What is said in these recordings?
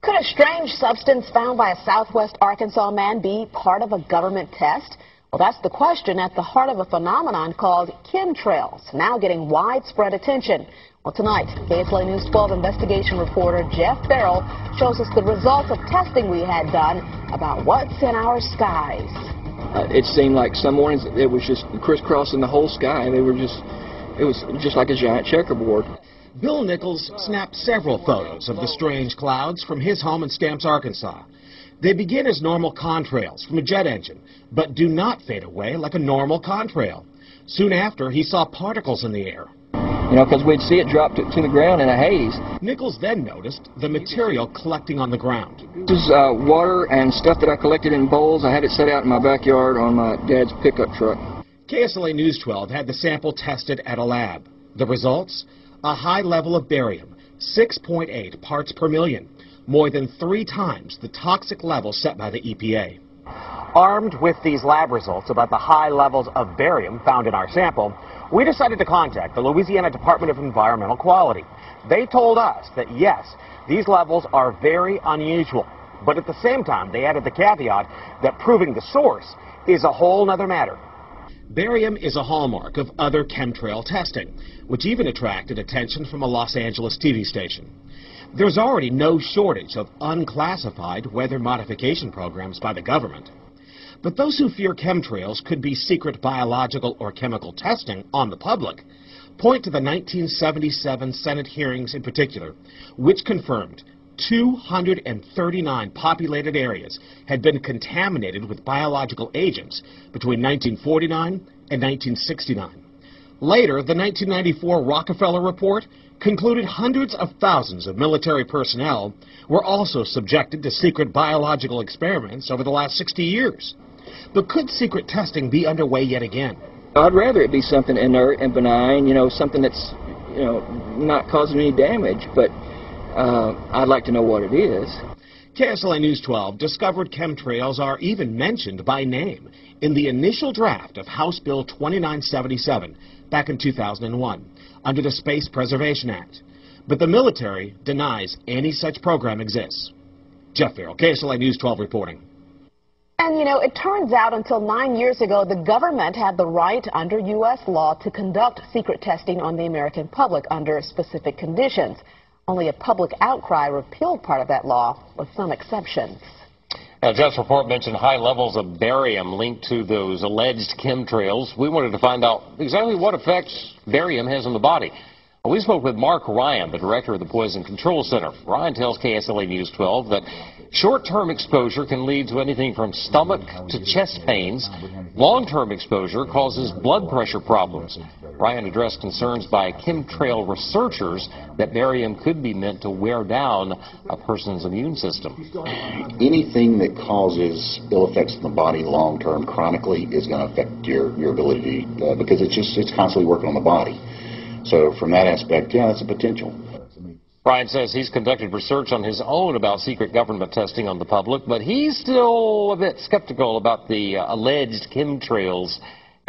Could a strange substance found by a southwest Arkansas man be part of a government test? Well, that's the question at the heart of a phenomenon called chemtrails, now getting widespread attention. Well, tonight, KSLA News 12 investigation reporter Jeff Farrell shows us the results of testing we had done about what's in our skies. It seemed like some mornings it was just crisscrossing the whole sky. It was just like a giant checkerboard. Bill Nichols snapped several photos of the strange clouds from his home in Stamps, Arkansas. They begin as normal contrails from a jet engine, but do not fade away like a normal contrail. Soon after, he saw particles in the air. You know, because we'd see it drop to the ground in a haze. Nichols then noticed the material collecting on the ground. This is water and stuff that I collected in bowls. I had it set out in my backyard on my dad's pickup truck. KSLA News 12 had the sample tested at a lab. The results? A high level of barium, 6.8 parts per million, more than 3 times the toxic level set by the EPA. Armed with these lab results about the high levels of barium found in our sample, we decided to contact the Louisiana Department of Environmental Quality. They told us that, yes, these levels are very unusual, but at the same time, they added the caveat that proving the source is a whole nother matter. Barium is a hallmark of other chemtrail testing, which even attracted attention from a Los Angeles TV station. There's already no shortage of unclassified weather modification programs by the government. But those who fear chemtrails could be secret biological or chemical testing on the public point to the 1977 Senate hearings in particular, which confirmed 239 populated areas had been contaminated with biological agents between 1949 and 1969. Later, the 1994 Rockefeller Report concluded hundreds of thousands of military personnel were also subjected to secret biological experiments over the last 60 years. But could secret testing be underway yet again? I'd rather it be something inert and benign, you know, something that's, you know, not causing any damage, but I'd like to know what it is. KSLA News 12 discovered chemtrails are even mentioned by name in the initial draft of House Bill 2977 back in 2001 under the Space Preservation Act. But the military denies any such program exists. Jeff Farrell, KSLA News 12 reporting. And, you know, it turns out until 9 years ago, the government had the right under U.S. law to conduct secret testing on the American public under specific conditions. Only a public outcry repealed part of that law, with some exceptions. Now, Jeff's report mentioned high levels of barium linked to those alleged chemtrails. We wanted to find out exactly what effects barium has on the body. We spoke with Mark Ryan, the director of the Poison Control Center. Ryan tells KSLA News 12 that short-term exposure can lead to anything from stomach to chest pains. Long-term exposure causes blood pressure problems. Ryan addressed concerns by chemtrail researchers that barium could be meant to wear down a person's immune system. Anything that causes ill effects in the body long-term, chronically, is going to affect your ability because it's constantly working on the body. So from that aspect, yeah, that's a potential. Ryan says he's conducted research on his own about secret government testing on the public, but he's still a bit skeptical about the alleged chemtrails,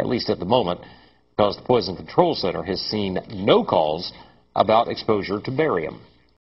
at least at the moment, because the Poison Control Center has seen no calls about exposure to barium.